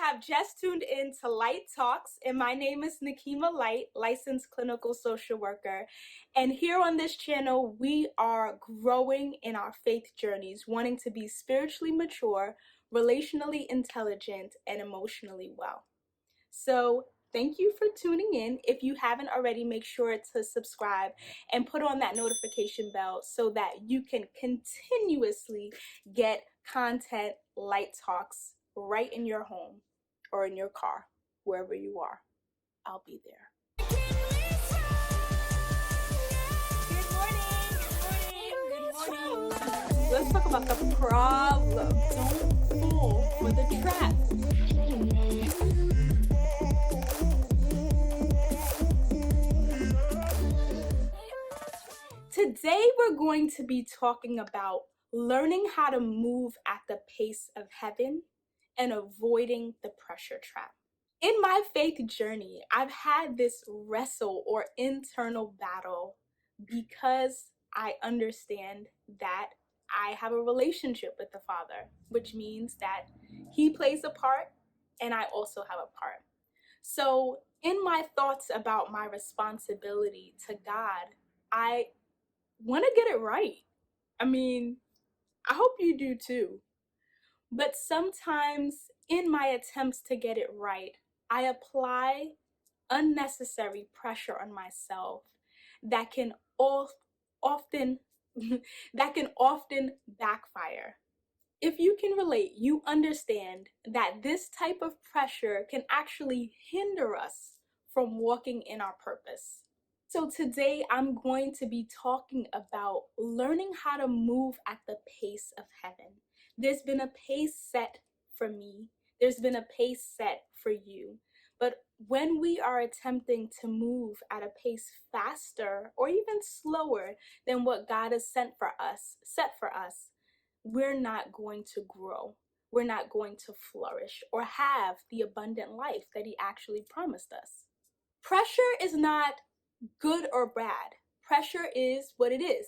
have just tuned in to Lyte Talks, and my name is Nakima Lyte, licensed clinical social worker. And here on this channel, we are growing in our faith journeys, wanting to be spiritually mature, relationally intelligent, and emotionally well. So thank you for tuning in. If you haven't already, make sure to subscribe and put on that notification bell so that you can continuously get content Lyte Talks right in your home or in your car, wherever you are. I'll be there. Good morning. Let's talk about the problem. Don't fall for the trap. Today we're going to be talking about learning how to move at the pace of heaven and avoiding the pressure trap. In my faith journey, I've had this wrestle or internal battle because I understand that I have a relationship with the Father, which means that He plays a part and I also have a part. So in my thoughts about my responsibility to God, I want to get it right. I mean, I hope you do too. But sometimes in my attempts to get it right, I apply unnecessary pressure on myself that can often backfire. If you can relate, you understand that this type of pressure can actually hinder us from walking in our purpose. So today I'm going to be talking about learning how to move at the pace of heaven. There's been a pace set for me. There's been a pace set for you. But when we are attempting to move at a pace faster or even slower than what God has set for us, we're not going to grow. We're not going to flourish or have the abundant life that He actually promised us. Pressure is not good or bad. Pressure is what it is.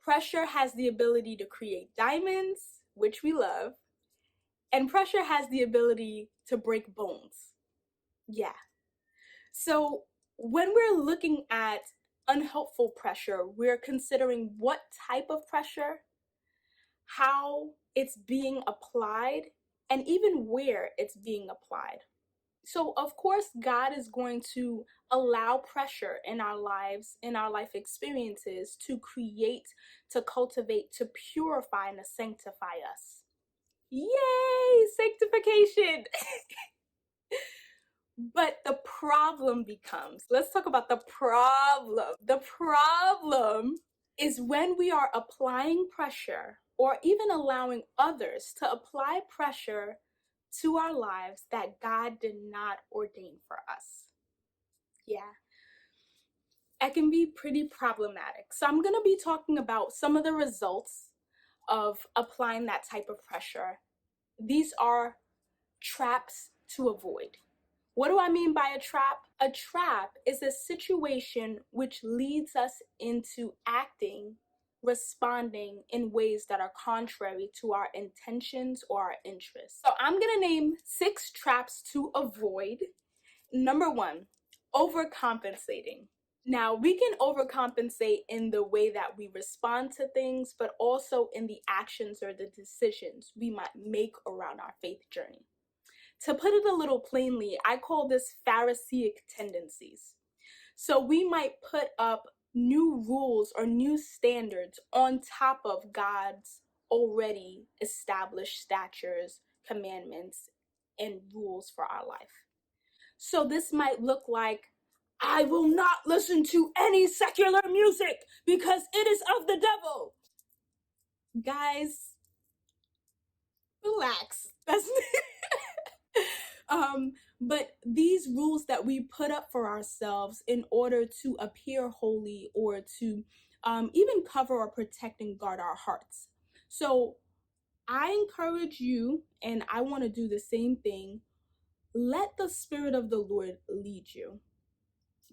Pressure has the ability to create diamonds, which we love, and pressure has the ability to break bones. Yeah. So when we're looking at unhelpful pressure, we're considering what type of pressure, how it's being applied, and even where it's being applied. So of course, God is going to allow pressure in our lives, in our life experiences, to create, to cultivate, to purify, and to sanctify us. Yay, sanctification! But the problem becomes, let's talk about the problem. The problem is when we are applying pressure or even allowing others to apply pressure to our lives that God did not ordain for us. Yeah, it can be pretty problematic. So I'm going to be talking about some of the results of applying that type of pressure. These are traps to avoid. What do I mean by a trap? A trap is a situation which leads us into acting, responding in ways that are contrary to our intentions or our interests. So I'm going to name 6 traps to avoid. Number 1, overcompensating. Now, we can overcompensate in the way that we respond to things, but also in the actions or the decisions we might make around our faith journey. To put it a little plainly, I call this Pharisaic tendencies. So we might put up new rules or new standards on top of God's already established statutes, commandments, and rules for our life. So this might look like, I will not listen to any secular music because it is of the devil. Guys, relax. That's but these rules that we put up for ourselves in order to appear holy or to even cover or protect and guard our hearts. So I encourage you, and I want to do the same thing. Let the Spirit of the Lord lead you,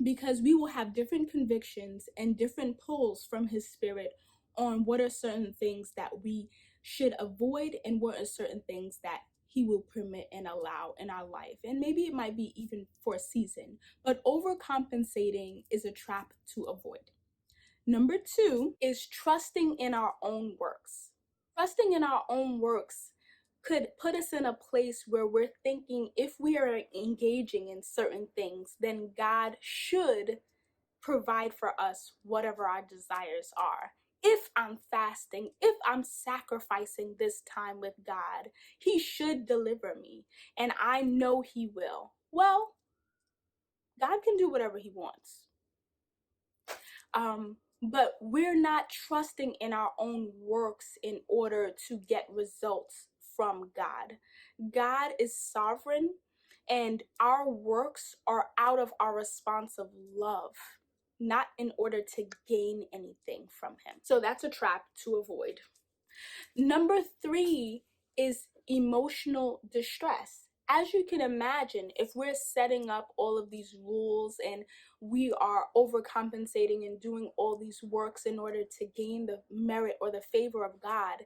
because we will have different convictions and different pulls from His Spirit on what are certain things that we should avoid and what are certain things that he will permit and allow in our life. And maybe it might be even for a season, but overcompensating is a trap to avoid. Number 2 is trusting in our own works. Trusting in our own works could put us in a place where we're thinking if we are engaging in certain things, then God should provide for us whatever our desires are. If I'm fasting, if I'm sacrificing this time with God, he should deliver me, and I know he will. Well, God can do whatever he wants. But we're not trusting in our own works in order to get results from God. God is sovereign, and our works are out of our response of love, not in order to gain anything from him. So that's a trap to avoid. Number 3 is emotional distress. As you can imagine, if we're setting up all of these rules and we are overcompensating and doing all these works in order to gain the merit or the favor of God,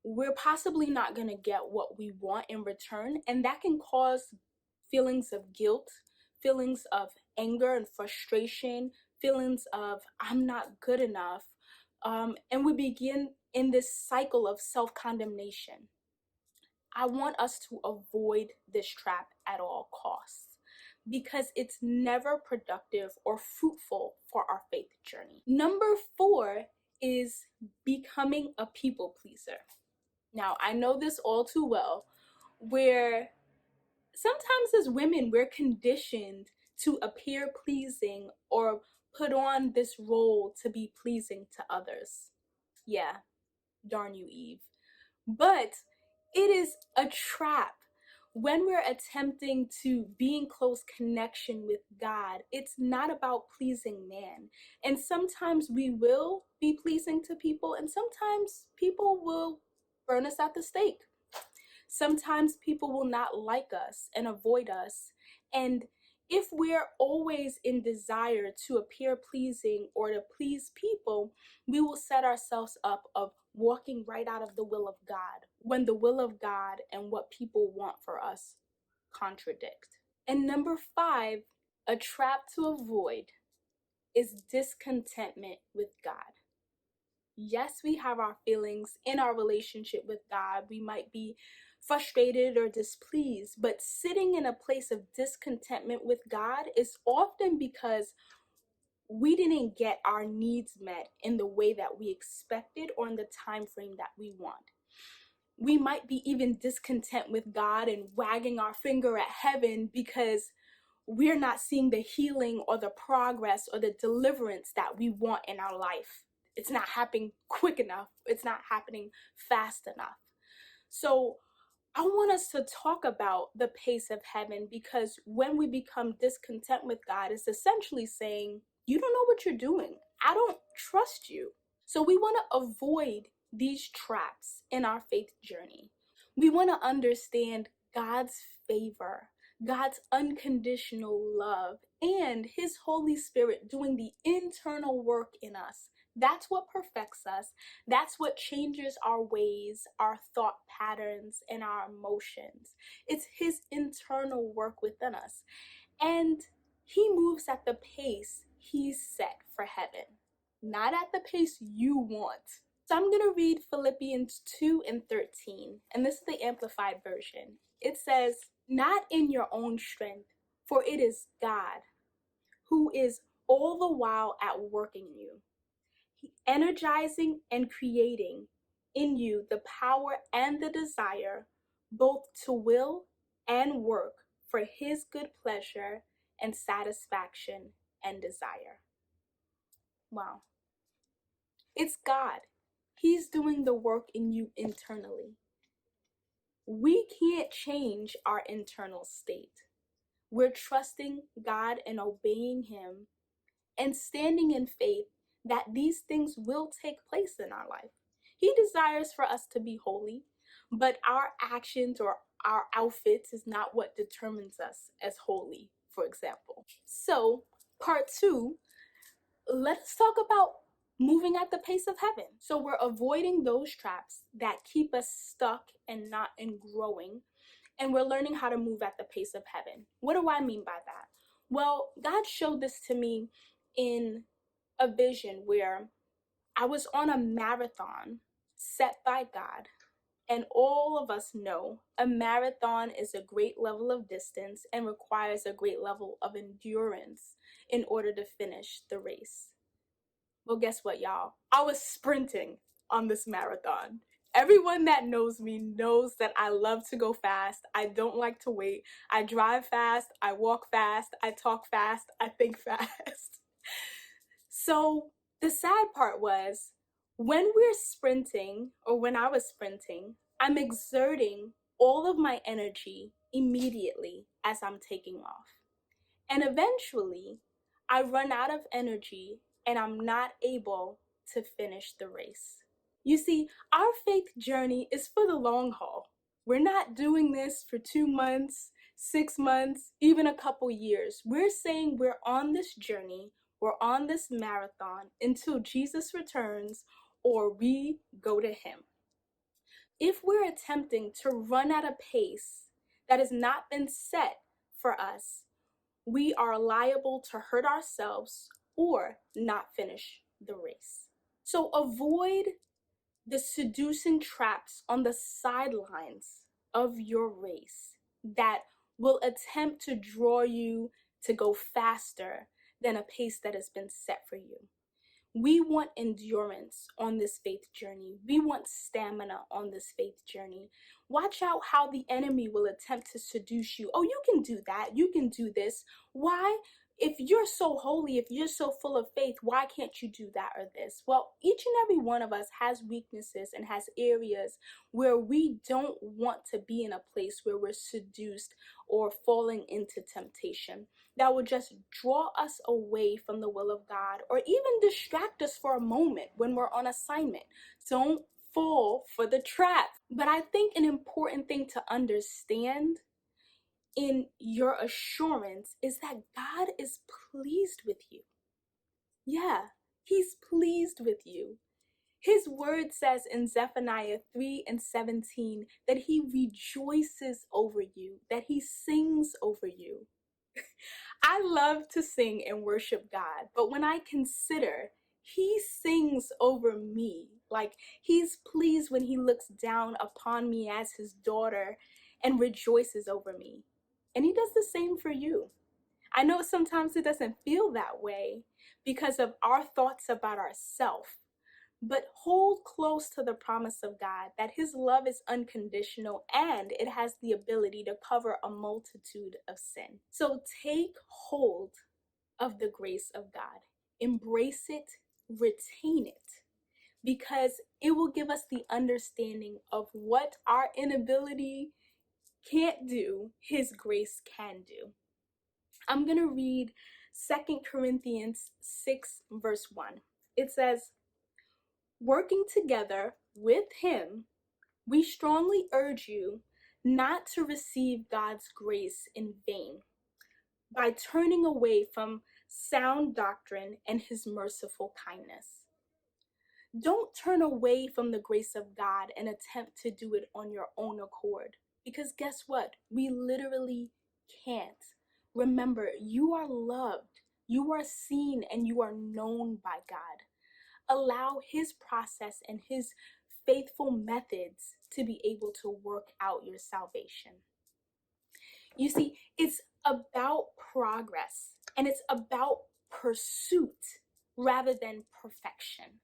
we're possibly not going to get what we want in return, and that can cause feelings of guilt, feelings of anger and frustration, feelings of I'm not good enough, and we begin in this cycle of self-condemnation. I want us to avoid this trap at all costs because it's never productive or fruitful for our faith journey. Number 4 is becoming a people pleaser. Now, I know this all too well, where sometimes as women, we're conditioned to appear pleasing or put on this role to be pleasing to others. Yeah, darn you, Eve. But it is a trap. When we're attempting to be in close connection with God, it's not about pleasing man. And sometimes we will be pleasing to people, and sometimes people will burn us at the stake. Sometimes people will not like us and avoid us. And if we're always in desire to appear pleasing or to please people, we will set ourselves up of walking right out of the will of God when the will of God and what people want for us contradict. And number 5, a trap to avoid is discontentment with God. Yes, we have our feelings in our relationship with God. We might be frustrated or displeased, but sitting in a place of discontentment with God is often because we didn't get our needs met in the way that we expected or in the time frame that we want. We might be even discontent with God and wagging our finger at heaven because we're not seeing the healing or the progress or the deliverance that we want in our life. It's not happening quick enough. It's not happening fast enough. So I want us to talk about the pace of heaven, because when we become discontent with God, it's essentially saying, you don't know what you're doing. I don't trust you. So we want to avoid these traps in our faith journey. We want to understand God's favor, God's unconditional love, and his Holy Spirit doing the internal work in us. That's what perfects us. That's what changes our ways, our thought patterns, and our emotions. It's his internal work within us. And he moves at the pace he's set for heaven, not at the pace you want. So I'm going to read Philippians 2:13, and this is the Amplified Version. It says, "Not in your own strength, for it is God who is all the while at work in you, energizing and creating in you the power and the desire both to will and work for his good pleasure and satisfaction and desire." Wow. It's God. He's doing the work in you internally. We can't change our internal state. We're trusting God and obeying him and standing in faith that these things will take place in our life. He desires for us to be holy, but our actions or our outfits is not what determines us as holy, for example. So, part 2, let's talk about moving at the pace of heaven. So we're avoiding those traps that keep us stuck and not in growing. And we're learning how to move at the pace of heaven. What do I mean by that? Well, God showed this to me in a vision where I was on a marathon set by God. And all of us know a marathon is a great level of distance and requires a great level of endurance in order to finish the race. Well, guess what, y'all? I was sprinting on this marathon. Everyone that knows me knows that I love to go fast. I don't like to wait. I drive fast, I walk fast, I talk fast, I think fast. So the sad part was when we're sprinting, or when I was sprinting, I'm exerting all of my energy immediately as I'm taking off. And eventually, I run out of energy and I'm not able to finish the race. You see, our faith journey is for the long haul. We're not doing this for 2 months, 6 months, even a couple years. We're saying we're on this journey, we're on this marathon until Jesus returns or we go to him. If we're attempting to run at a pace that has not been set for us, we are liable to hurt ourselves or not finish the race. So avoid the seducing traps on the sidelines of your race that will attempt to draw you to go faster than a pace that has been set for you. We want endurance on this faith journey. We want stamina on this faith journey. Watch out how the enemy will attempt to seduce you. Oh, you can do that. You can do this. Why? If you're so holy, if you're so full of faith, why can't you do that or this? Well, each and every one of us has weaknesses and has areas where we don't want to be in a place where we're seduced or falling into temptation that would just draw us away from the will of God or even distract us for a moment when we're on assignment. Don't fall for the trap. But I think an important thing to understand in your assurance is that God is pleased with you. Yeah, he's pleased with you. His word says in Zephaniah 3:17 that he rejoices over you, that he sings over you. I love to sing and worship God, but when I consider he sings over me, like he's pleased when he looks down upon me as his daughter and rejoices over me. And he does the same for you. I know sometimes it doesn't feel that way because of our thoughts about ourselves, but hold close to the promise of God that his love is unconditional and it has the ability to cover a multitude of sin. So take hold of the grace of God. Embrace it, retain it, because it will give us the understanding of what our inability can't do, his grace can do. I'm going to read 2 Corinthians 6 verse 1. It says, "Working together with him, we strongly urge you not to receive God's grace in vain by turning away from sound doctrine and his merciful kindness." Don't turn away from the grace of God and attempt to do it on your own accord. Because guess what? We literally can't. Remember, you are loved, you are seen, and you are known by God. Allow his process and his faithful methods to be able to work out your salvation. You see, it's about progress and it's about pursuit rather than perfection.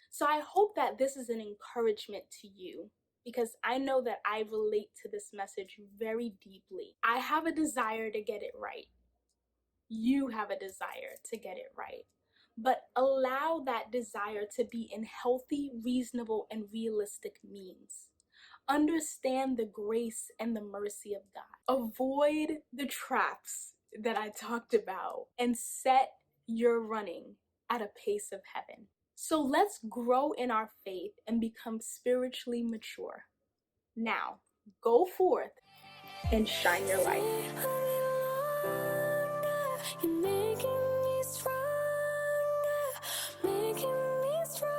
So I hope that this is an encouragement to you because I know that I relate to this message very deeply. I have a desire to get it right. You have a desire to get it right. But allow that desire to be in healthy, reasonable, and realistic means. Understand the grace and the mercy of God. Avoid the traps that I talked about and set your running at a pace of heaven. So let's grow in our faith and become spiritually mature. Now, go forth and shine your light. You're making me stronger. making me strong.